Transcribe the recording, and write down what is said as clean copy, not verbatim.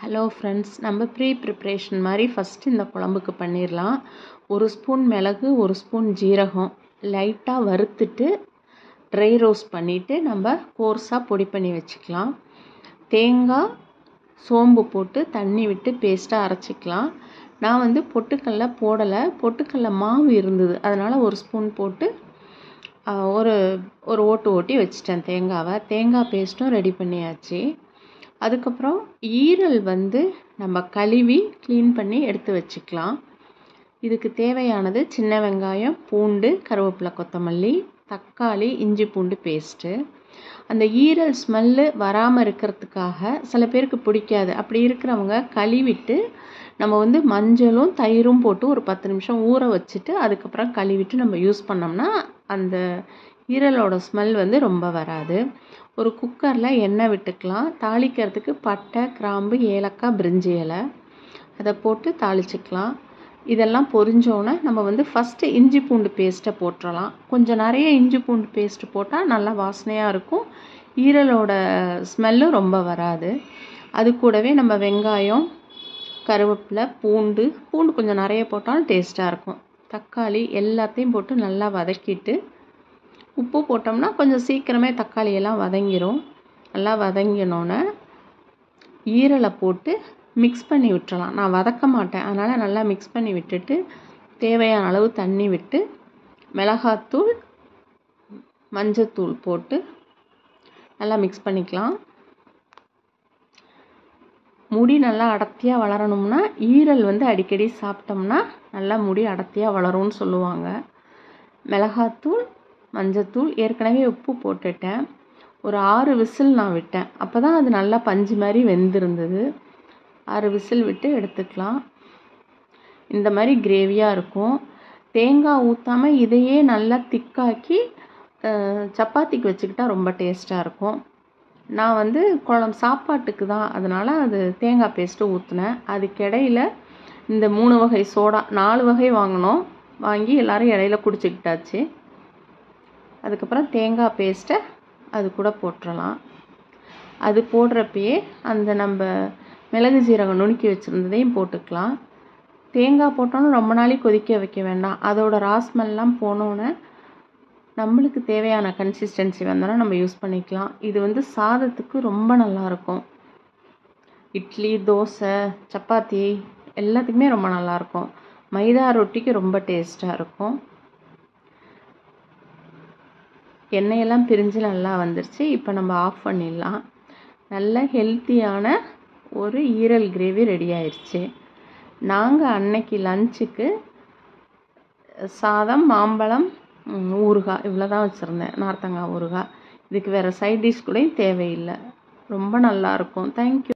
Hello friends, நம்ம preparation மாதிரி first இந்த குழம்புக்கு பண்ணிடலாம். 1 ஸ்பூன் மிளகு, 1 ஸ்பூன் ஜீரகம் லைட்டாக வறுத்துட்டு ட்ரை ரோஸ்ட் பண்ணிவிட்டு நம்ம கோர்ஸாக பொடி பண்ணி வச்சுக்கலாம். தேங்காய், சோம்பு போட்டு தண்ணி விட்டு பேஸ்ட்டாக அரைச்சிக்கலாம். நான் பொட்டுக்கடலை போடலை, பொட்டுக்கடலை மாவு இருந்தது, அதனால் 1 ஸ்பூன் போட்டு ஒரு ஓட்டு ஓட்டி வச்சிட்டேன். தேங்காய் பேஸ்ட்டும் ரெடி பண்ணியாச்சு. அதுக்கப்புறம் ஈரல் நம்ம கழுவி க்ளீன் பண்ணி எடுத்து வச்சுக்கலாம். இதுக்கு தேவையானது சின்ன வெங்காயம், பூண்டு, கருவேப்பிலை, கொத்தமல்லி, தக்காளி, இஞ்சி பூண்டு பேஸ்ட்டு. அந்த ஈரல் ஸ்மெல்லு வராமல் இருக்கிறதுக்காக சில பேருக்கு பிடிக்காது. அப்படி இருக்கிறவங்க கழுவிட்டு நம்ம மஞ்சளும் தயிரும் போட்டு ஒரு 10 நிமிஷம் ஊற வச்சுட்டு அதுக்கப்புறம் கழுவிட்டு நம்ம யூஸ் பண்ணோம்னா அந்த ஈரலோட ஸ்மெல் ரொம்ப வராது. ஒரு குக்கரில் எண்ணெய் விட்டுக்கலாம். தாளிக்கிறதுக்கு பட்டை, கிராம்பு, ஏலக்காய், பிரிஞ்சி இலை அதை போட்டு தாளிச்சிக்கலாம். இதெல்லாம் பொரிஞ்சோன்னே நம்ம ஃபஸ்ட்டு இஞ்சி பூண்டு பேஸ்ட்டை போட்டுடலாம். கொஞ்சம் நிறைய இஞ்சி பூண்டு பேஸ்ட்டு போட்டால் நல்லா வாசனையாக இருக்கும், ஈரலோட ஸ்மெல்லும் ரொம்ப வராது. அது கூடவே நம்ம வெங்காயம், கருவேப்பிலை, பூண்டு கொஞ்சம் நிறைய போட்டாலும் டேஸ்ட்டாக இருக்கும். தக்காளி எல்லாத்தையும் போட்டு நல்லா வதக்கிட்டு உப்பு போட்டோம்னா கொஞ்சம் சீக்கிரமே தக்காளியெல்லாம் வதங்கிடும். நல்லா வதங்கினோன்னே ஈரலை போட்டு மிக்ஸ் பண்ணி விட்டுறலாம். நான் வதக்க மாட்டேன், அதனால் நல்லா மிக்ஸ் பண்ணி விட்டுட்டு தேவையான அளவு தண்ணி விட்டு மிளகாத்தூள், மஞ்சத்தூள் போட்டு நல்லா மிக்ஸ் பண்ணிக்கலாம். முடி நல்லா அடர்த்தியாக வளரணும்னா ஈரல் அடிக்கடி சாப்பிட்டோம்னா நல்லா முடி அடர்த்தியாக வளரும்னு சொல்லுவாங்க. மிளகாத்தூள், மஞ்சத்தூள், ஏற்கனவே உப்பு போட்டுட்டேன். ஒரு 6 விசில் நான் விட்டேன், அப்போ தான் அது நல்லா பஞ்சு மாதிரி வெந்திருந்தது. 6 விசில் விட்டு எடுத்துக்கலாம். இந்த மாதிரி கிரேவியாக இருக்கும். தேங்காய் ஊற்றாமல் இதையே நல்லா திக்காக்கி சப்பாத்திக்கு வச்சுக்கிட்டால் ரொம்ப டேஸ்ட்டாக இருக்கும். நான் சாப்பாட்டுக்கு தான், அதனால் அது தேங்காய் பேஸ்ட்டு ஊற்றினேன். அதுக்கிடையில் இந்த 3 வகை சோடா, 4 வகை வாங்கி எல்லோரும் இடையில குடிச்சிக்கிட்டாச்சு. அதுக்கப்புறம் தேங்காய் பேஸ்ட்டை அது கூட போட்டுடலாம். அது போடுறப்பயே அந்த நம்ம மிளகு ஜீரகம் நுணுக்கி வச்சுருந்ததையும் போட்டுக்கலாம். தேங்காய் போட்டோன்னு ரொம்ப நாளைக்கு கொதிக்க வைக்க வேண்டாம். அதோட ராஸ்மெல்லாம் போனோன்னே நம்மளுக்கு தேவையான கன்சிஸ்டன்சி வந்தோன்னா நம்ம யூஸ் பண்ணிக்கலாம். இது சாதத்துக்கு ரொம்ப நல்லாயிருக்கும். இட்லி, தோசை, சப்பாத்தி எல்லாத்துக்குமே ரொம்ப நல்லாயிருக்கும். மைதா ரொட்டிக்கு ரொம்ப டேஸ்ட்டாக இருக்கும். எண்ணெயெல்லாம் பிரிஞ்சு நல்லா வந்துருச்சு. இப்போ நம்ம ஆஃப் பண்ணிடலாம். நல்ல ஹெல்த்தியான ஒரு ஈரல் கிரேவி ரெடி ஆயிடுச்சு. நாங்கள் அன்னைக்கு லஞ்சுக்கு சாதம், மாம்பழம், ஊறுகாய் இவ்வளோ தான் வச்சுருந்தேன். நார்த்தங்காய் ஊறுகாய். இதுக்கு வேறு சைட் டிஷ் கூட தேவையில்லை. ரொம்ப நல்லாயிருக்கும். தேங்க்யூ.